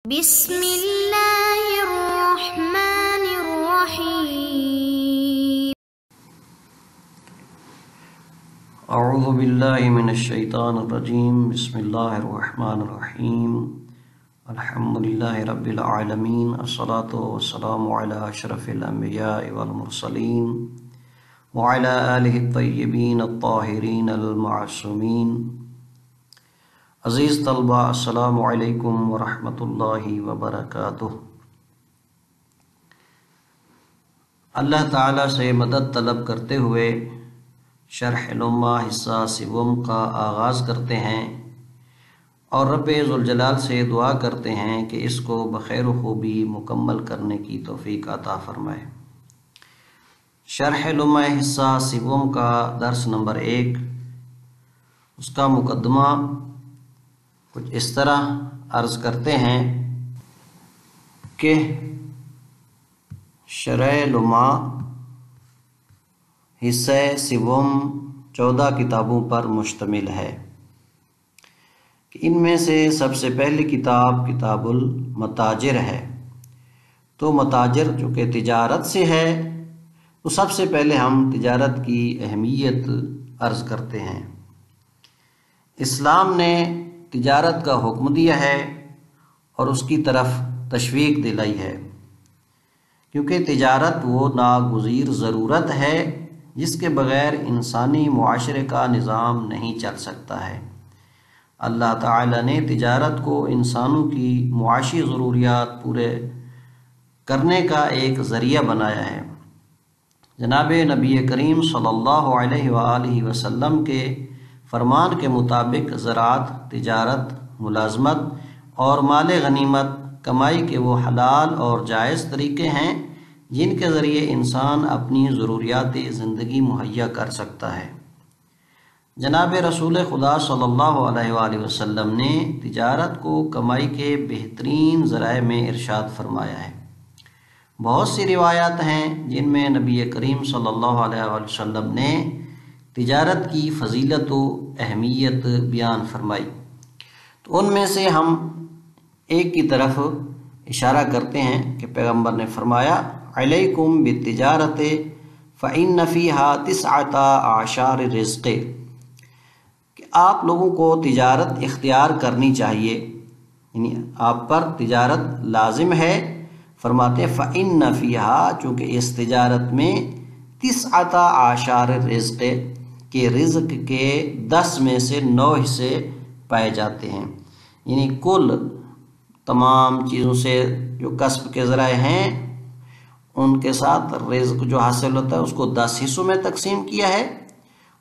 بسم اللہ الرحمن الرحیم اعوذ باللہ من الشیطان الرجیم بسم اللہ الرحمن الرحیم الحمدللہ رب العالمین الصلاۃ والسلام علی اشرف الانبیاء والمرسلین وعلی آلہ الطیبین الطاہرین المعصومین۔ عزیز طلبہ، السلام علیکم ورحمۃ اللہ وبرکاتہ۔ اللہ تعالیٰ سے مدد طلب کرتے ہوئے شرح الامہ حصہ سوم کا آغاز کرتے ہیں اور رب ذوالجلال سے دعا کرتے ہیں کہ اس کو بخیر و خوبی مکمل کرنے کی توفیق عطا فرمائے۔ شرح الامہ حصہ سوم کا درس نمبر 1، اس کا مقدمہ کچھ اس طرح عرض کرتے ہیں کہ شرح الامہ حصہ سوم 14 کتابوں پر مشتمل ہے۔ ان میں سے سب سے پہلی کتاب کتاب المتاجر ہے۔ تو متاجر جو کہ تجارت سے ہے، تو سب سے پہلے ہم تجارت کی اہمیت عرض کرتے ہیں۔ اسلام نے تجارت کا حکم دیا ہے اور اس کی طرف تشویق دلائی ہے، کیونکہ تجارت وہ ناگزیر ضرورت ہے جس کے بغیر انسانی معاشرے کا نظام نہیں چل سکتا ہے۔ اللہ تعالی نے تجارت کو انسانوں کی معاشی ضروریات پورے کرنے کا ایک ذریعہ بنایا ہے۔ جناب نبی کریم صلی اللہ علیہ وآلہ وسلم کے فرمان کے مطابق زراعت، تجارت، ملازمت اور مال غنیمت کمائی کے وہ حلال اور جائز طریقے ہیں جن کے ذریعے انسان اپنی ضروریات زندگی مہیا کر سکتا ہے۔ جناب رسول خدا صلی اللہ علیہ وآلہ وسلم نے تجارت کو کمائی کے بہترین ذرائع میں ارشاد فرمایا ہے۔ بہت سی روایات ہیں جن میں نبی کریم صلی اللہ علیہ وآلہ وسلم نے تجارت کی فضیلت و اہمیت بیان فرمائی۔ تو ان میں سے ہم ایک کی طرف اشارہ کرتے ہیں کہ پیغمبر نے فرمایا علیکم بالتجارت فإن فیہا 9 اعشار رزق، کہ آپ لوگوں کو تجارت اختیار کرنی چاہیے، یعنی آپ پر تجارت لازم ہے۔ فرماتے ہیں فإن فیہا، چونکہ اس تجارت میں 9 اعشار رزق، کہ رزق کے 10 میں سے 9 حصے پائے جاتے ہیں، یعنی کل تمام چیزوں سے جو کسب کے ذرائع ہیں ان کے ساتھ رزق جو حاصل ہوتا ہے اس کو 10 حصوں میں تقسیم کیا ہے،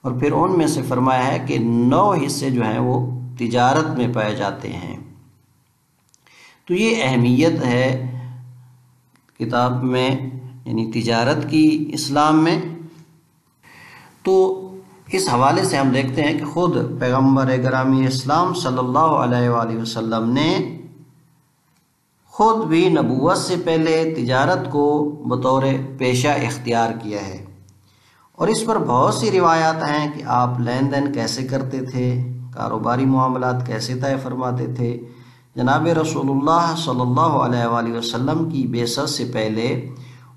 اور پھر ان میں سے فرمایا ہے کہ 9 حصے جو ہیں وہ تجارت میں پائے جاتے ہیں۔ تو یہ اہمیت ہے کتاب میں، یعنی تجارت کی اسلام میں۔ تو اس حوالے سے ہم دیکھتے ہیں کہ خود پیغمبر گرامی اسلام صلی اللہ علیہ وآلہ وسلم نے خود بھی نبوت سے پہلے تجارت کو بطور پیشہ اختیار کیا ہے، اور اس پر بہت سی روایات ہیں کہ آپ لین دین کیسے کرتے تھے، کاروباری معاملات کیسے طے فرماتے تھے۔ جناب رسول اللہ صلی اللہ علیہ وآلہ وسلم کی بعثت سے پہلے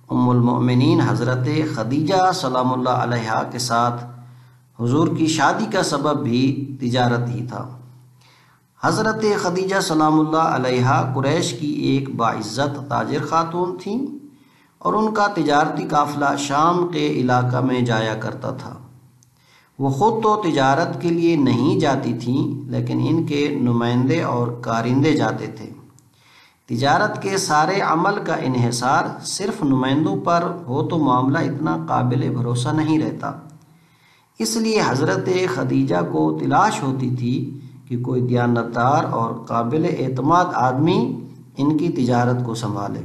ام المؤمنین حضرت خدیجہ سلام اللہ علیہا کے ساتھ حضور کی شادی کا سبب بھی تجارت ہی تھا۔ حضرت خدیجہ سلام اللہ علیہا قریش کی ایک باعزت تاجر خاتون تھیں، اور ان کا تجارتی قافلہ شام کے علاقہ میں جایا کرتا تھا۔ وہ خود تو تجارت کے لیے نہیں جاتی تھیں، لیکن ان کے نمائندے اور کارندے جاتے تھے۔ تجارت کے سارے عمل کا انحصار صرف نمائندوں پر ہو تو معاملہ اتنا قابل بھروسہ نہیں رہتا، اس لیے حضرت خدیجہ کو تلاش ہوتی تھی کہ کوئی دیانتدار اور قابل اعتماد آدمی ان کی تجارت کو سنبھالے۔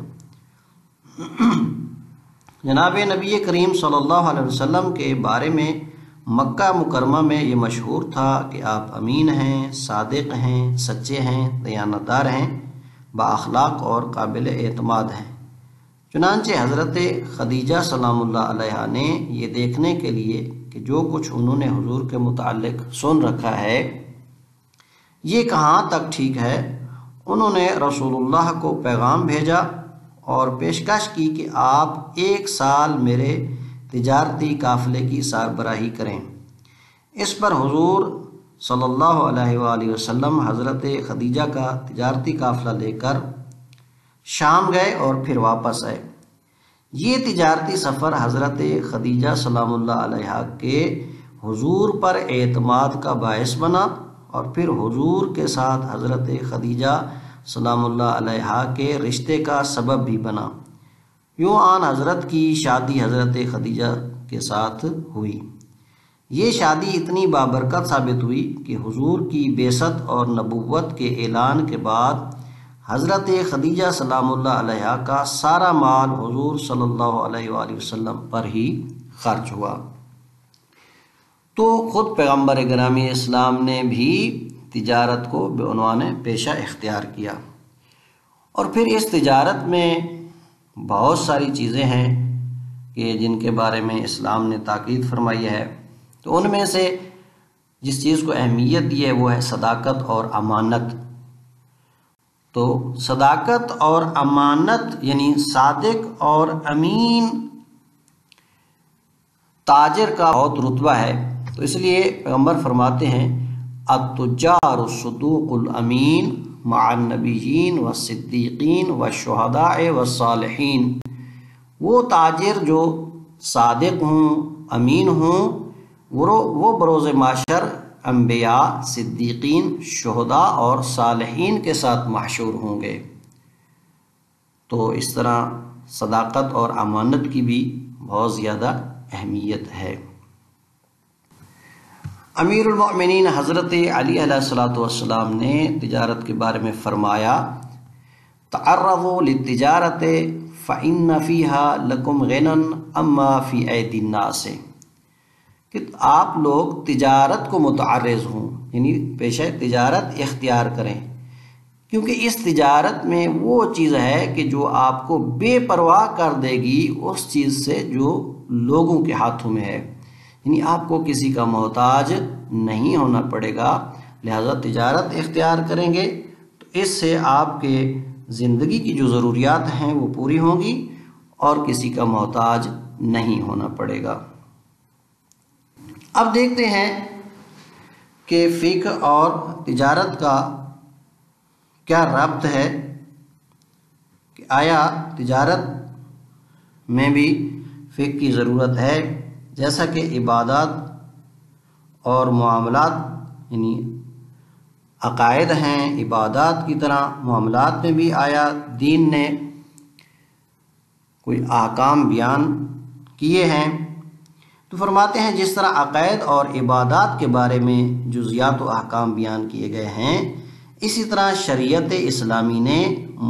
جناب نبی کریم صلی اللہ علیہ وسلم کے بارے میں مکہ مکرمہ میں یہ مشہور تھا کہ آپ امین ہیں، صادق ہیں، سچے ہیں، دیانتدار ہیں، بااخلاق اور قابل اعتماد ہیں۔ چنانچہ حضرت خدیجہ سلام اللہ علیہا نے یہ دیکھنے کے لیے کہ جو کچھ انہوں نے حضور کے متعلق سن رکھا ہے یہ کہاں تک ٹھیک ہے، انہوں نے رسول اللہ کو پیغام بھیجا اور پیشکش کی کہ آپ 1 سال میرے تجارتی قافلے کی سربراہی کریں۔ اس پر حضور صلی اللہ علیہ وآلہ وسلم حضرت خدیجہ کا تجارتی قافلہ لے کر شام گئے اور پھر واپس آئے۔ یہ تجارتی سفر حضرت خدیجہ سلام اللہ علیہا کے حضور پر اعتماد کا باعث بنا اور پھر حضور کے ساتھ حضرت خدیجہ سلام اللہ علیہا کے رشتے کا سبب بھی بنا۔ یوں آن حضرت کی شادی حضرت خدیجہ کے ساتھ ہوئی۔ یہ شادی اتنی بابرکت ثابت ہوئی کہ حضور کی بعثت اور نبوت کے اعلان کے بعد حضرت خدیجہ سلام اللہ علیہا کا سارا مال حضور صلی اللہ علیہ وآلہ وسلم پر ہی خرچ ہوا۔ تو خود پیغمبر گرامی اسلام نے بھی تجارت کو بعنوان پیشہ اختیار کیا، اور پھر اس تجارت میں بہت ساری چیزیں ہیں کہ جن کے بارے میں اسلام نے تاکید فرمائی ہے۔ تو ان میں سے جس چیز کو اہمیت دی ہے وہ ہے صداقت اور امانت۔ تو صداقت اور امانت یعنی صادق اور امین تاجر کا بہت رتبہ ہے۔ تو اس لیے پیغمبر فرماتے ہیں التجار الصدوق الامین مع النبیین والصدیقین والشہداء والصالحین۔ وہ تاجر جو صادق ہوں، امین ہوں، وہ بروز محشر انبیاء، صدیقین، شہداء اور صالحین کے ساتھ محشور ہوں گے۔ تو اس طرح صداقت اور امانت کی بھی بہت زیادہ اہمیت ہے۔ امیر المؤمنین حضرت علی علیہ الصلوۃ والسلام نے تجارت کے بارے میں فرمایا تعرضوا للتجارت فإن فيها لكم غنى اما في أيدي الناس، کہ آپ لوگ تجارت کو متعرض ہوں، یعنی پیشہ تجارت اختیار کریں، کیونکہ اس تجارت میں وہ چیز ہے کہ جو آپ کو بے پرواہ کر دے گی اس چیز سے جو لوگوں کے ہاتھوں میں ہے، یعنی آپ کو کسی کا محتاج نہیں ہونا پڑے گا، لہذا تجارت اختیار کریں گے تو اس سے آپ کے زندگی کی جو ضروریات ہیں وہ پوری ہوں گی اور کسی کا محتاج نہیں ہونا پڑے گا۔ اب دیکھتے ہیں کہ فقہ اور تجارت کا کیا ربط ہے، کہ آیا تجارت میں بھی فقہ کی ضرورت ہے، جیسا کہ عبادات اور معاملات یعنی عقائد ہیں، عبادات کی طرح معاملات میں بھی آیا دین نے کوئی احکام بیان کیے ہیں۔ تو فرماتے ہیں جس طرح عقائد اور عبادات کے بارے میں جزیات و احکام بیان کیے گئے ہیں، اسی طرح شریعت اسلامی نے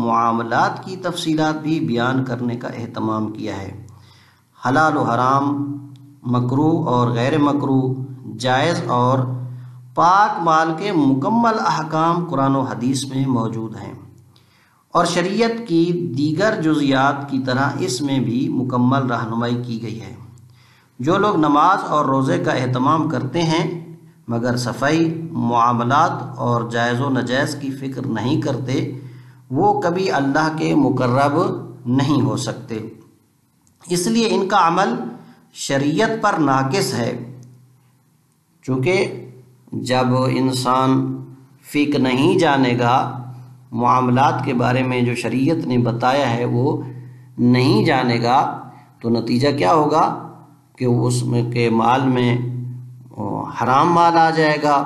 معاملات کی تفصیلات بھی بیان کرنے کا اہتمام کیا ہے۔ حلال و حرام، مکروہ اور غیر مکروہ، جائز اور پاک مال کے مکمل احکام قرآن و حدیث میں موجود ہیں، اور شریعت کی دیگر جزیات کی طرح اس میں بھی مکمل رہنمائی کی گئی ہے۔ جو لوگ نماز اور روزے کا اہتمام کرتے ہیں مگر صفائی، معاملات اور جائز و ناجائز کی فکر نہیں کرتے، وہ کبھی اللہ کے مقرب نہیں ہو سکتے، اس لیے ان کا عمل شریعت پر ناقص ہے۔ چونکہ جب انسان فقہ نہیں جانے گا، معاملات کے بارے میں جو شریعت نے بتایا ہے وہ نہیں جانے گا، تو نتیجہ کیا ہوگا کہ اس میں کے مال میں حرام مال آ جائے گا،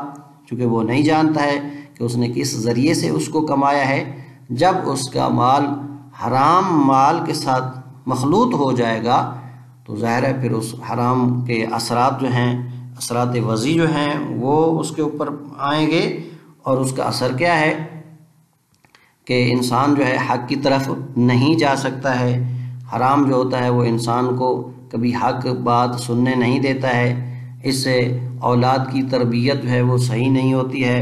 چونکہ وہ نہیں جانتا ہے کہ اس نے کس ذریعے سے اس کو کمایا ہے۔ جب اس کا مال حرام مال کے ساتھ مخلوط ہو جائے گا تو ظاہر ہے پھر اس حرام کے اثرات جو ہیں، اثرات وضعی جو ہیں وہ اس کے اوپر آئیں گے، اور اس کا اثر کیا ہے کہ انسان جو ہے حق کی طرف نہیں جا سکتا ہے۔ حرام جو ہوتا ہے وہ انسان کو کبھی حق بات سننے نہیں دیتا ہے، اس سے اولاد کی تربیت جو ہے وہ صحیح نہیں ہوتی ہے،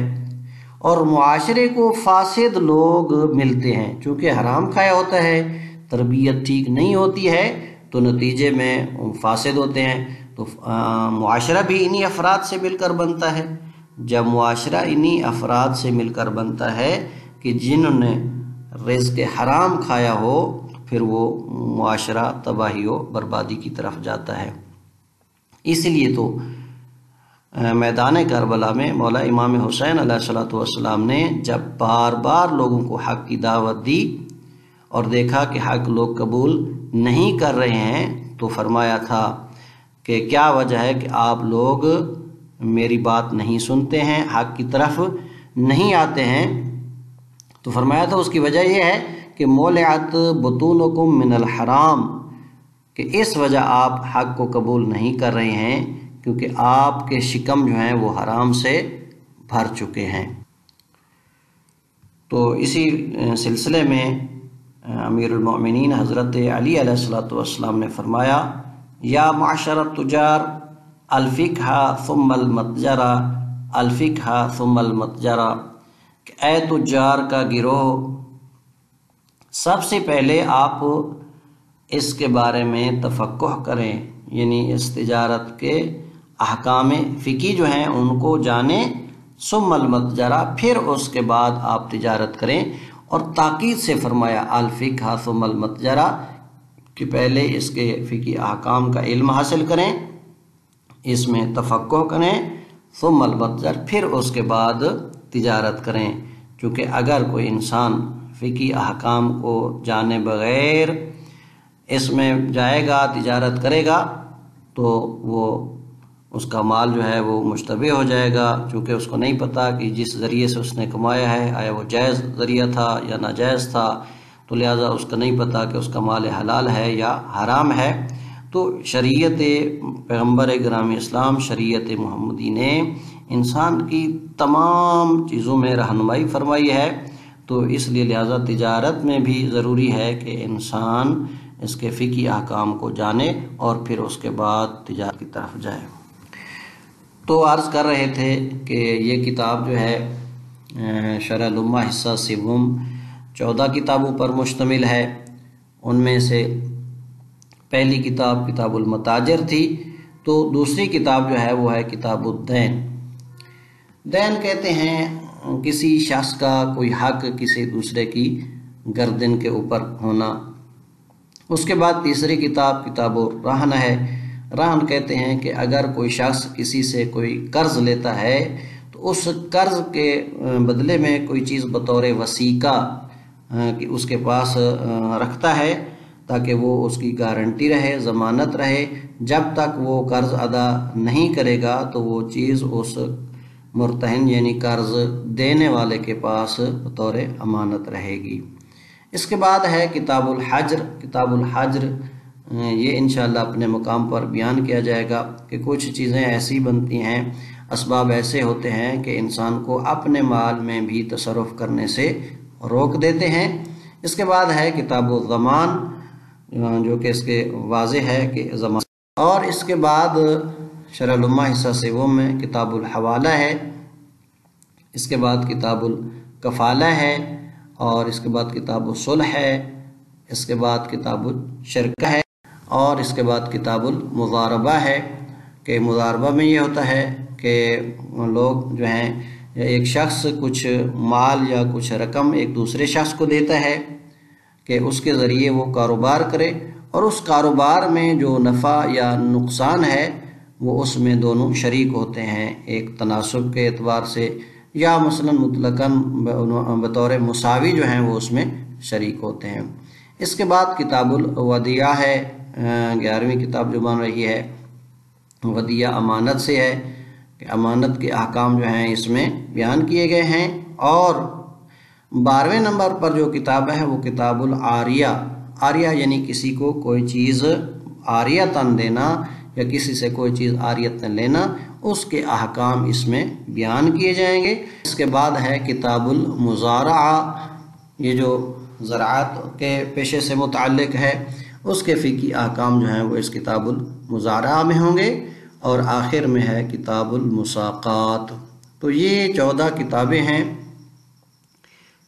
اور معاشرے کو فاسد لوگ ملتے ہیں، چونکہ حرام کھایا ہوتا ہے، تربیت ٹھیک نہیں ہوتی ہے تو نتیجے میں فاسد ہوتے ہیں۔ تو معاشرہ بھی انہی افراد سے مل کر بنتا ہے۔ جب معاشرہ انہی افراد سے مل کر بنتا ہے کہ جنہوں نے رزق حرام کھایا ہو پھر وہ معاشرہ تباہی و بربادی کی طرف جاتا ہے۔ اس لیے تو میدان کربلا میں مولا امام حسین علیہ السلام نے جب بار بار لوگوں کو حق کی دعوت دی اور دیکھا کہ حق لوگ قبول نہیں کر رہے ہیں تو فرمایا تھا کہ کیا وجہ ہے کہ آپ لوگ میری بات نہیں سنتے ہیں، حق کی طرف نہیں آتے ہیں؟ تو فرمایا تھا اس کی وجہ یہ ہے کہ مولعت بطونکم من الحرام، کہ اس وجہ آپ حق کو قبول نہیں کر رہے ہیں کیونکہ آپ کے شکم جو ہیں وہ حرام سے بھر چکے ہیں۔ تو اسی سلسلے میں امیر المؤمنین حضرت علی علیہ السلام نے فرمایا یا معشر التجار الفقہ ثم المتجرہ، الفقہ ثم المتجرہ، کہ اے تجار کا گروہ سب سے پہلے آپ اس کے بارے میں تفقہ کریں، یعنی اس تجارت کے احکام فقہی جو ہیں ان کو جانیں، ثم المتجرہ، پھر اس کے بعد آپ تجارت کریں۔ اور تاکید سے فرمایا الفقہ ثم المتجرہ، کہ پہلے اس کے فقہی احکام کا علم حاصل کریں، اس میں تفقہ کریں، ثم المتجر، پھر اس کے بعد تجارت کریں۔ چونکہ اگر کوئی انسان فقہی احکام کو جانے بغیر اس میں جائے گا، تجارت کرے گا، تو وہ اس کا مال جو ہے وہ مشتبہ ہو جائے گا، چونکہ اس کو نہیں پتہ کہ جس ذریعے سے اس نے کمایا ہے آیا وہ جائز ذریعہ تھا یا ناجائز تھا، تو لہٰذا اس کا نہیں پتہ کہ اس کا مال حلال ہے یا حرام ہے۔ تو شریعت پیغمبر گرامی اسلام، شریعت محمدی نے انسان کی تمام چیزوں میں رہنمائی فرمائی ہے، تو اس لیے لہٰذا تجارت میں بھی ضروری ہے کہ انسان اس کے فقہی احکام کو جانے اور پھر اس کے بعد تجارت کی طرف جائے۔ تو عرض کر رہے تھے کہ یہ کتاب جو ہے شرح الامہ حصہ سوم 14 کتابوں پر مشتمل ہے۔ ان میں سے پہلی کتاب کتاب المتاجر تھی، تو دوسری کتاب جو ہے وہ ہے کتاب الدین۔ دین کہتے ہیں کسی شخص کا کوئی حق کسی دوسرے کی گردن کے اوپر ہونا۔ اس کے بعد تیسری کتاب کتاب الرہن ہے۔ رہن کہتے ہیں کہ اگر کوئی شخص کسی سے کوئی قرض لیتا ہے تو اس قرض کے بدلے میں کوئی چیز بطور وثیقہ کہ اس کے پاس رکھتا ہے تاکہ وہ اس کی گارنٹی رہے، ضمانت رہے، جب تک وہ قرض ادا نہیں کرے گا تو وہ چیز اس مرتہن یعنی قرض دینے والے کے پاس بطور امانت رہے گی۔ اس کے بعد ہے کتاب الحجر۔ کتاب الحجر یہ انشاءاللہ اپنے مقام پر بیان کیا جائے گا کہ کچھ چیزیں ایسی بنتی ہیں، اسباب ایسے ہوتے ہیں کہ انسان کو اپنے مال میں بھی تصرف کرنے سے روک دیتے ہیں۔ اس کے بعد ہے کتاب الضمان، جو کہ اس کے واضح ہے کہ ضمان، اور اس کے بعد شرح الامہ حصہ سوم میں کتاب الحوالہ ہے، اس کے بعد کتاب الکفالہ ہے، اور اس کے بعد کتاب الصلح ہے، اس کے بعد کتاب الشرکہ ہے، اور اس کے بعد کتاب المضاربہ ہے، کہ مضاربہ میں یہ ہوتا ہے کہ لوگ جو ہیں ایک شخص کچھ مال یا کچھ رقم ایک دوسرے شخص کو دیتا ہے کہ اس کے ذریعے وہ کاروبار کرے، اور اس کاروبار میں جو نفع یا نقصان ہے وہ اس میں دونوں شریک ہوتے ہیں، ایک تناسب کے اعتبار سے یا مثلا مطلقاً بطور مساوی جو ہیں وہ اس میں شریک ہوتے ہیں۔ اس کے بعد کتاب الودیعہ ہے، 11ویں کتاب جو بن رہی ہے۔ ودیعہ امانت سے ہے کہ امانت کے احکام جو ہیں اس میں بیان کیے گئے ہیں۔ اور 12ویں نمبر پر جو کتاب ہے وہ کتاب العاریہ۔ عاریہ یعنی کسی کو کوئی چیز عاریتاً دینا یا کسی سے کوئی چیز عاریتاً لینا، اس کے احکام اس میں بیان کیے جائیں گے۔ اس کے بعد ہے کتاب المزارعہ، یہ جو زراعت کے پیشے سے متعلق ہے، اس کے فقہی احکام جو ہیں وہ اس کتاب المزارعہ میں ہوں گے۔ اور آخر میں ہے کتاب المساقات۔ تو یہ 14 کتابیں ہیں،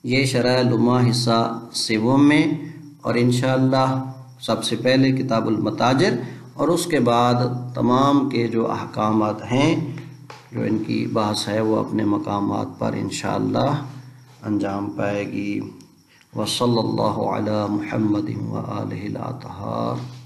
یہ شرح الامہ حصہ سوم میں، اور انشاءاللہ سب سے پہلے کتاب المتاجر، اور اس کے بعد تمام کے جو احکامات ہیں جو ان کی بحث ہے وہ اپنے مقامات پر انشاءاللہ انجام پائے گی۔ وصلی اللہ علی محمد و آلہ الاطہار۔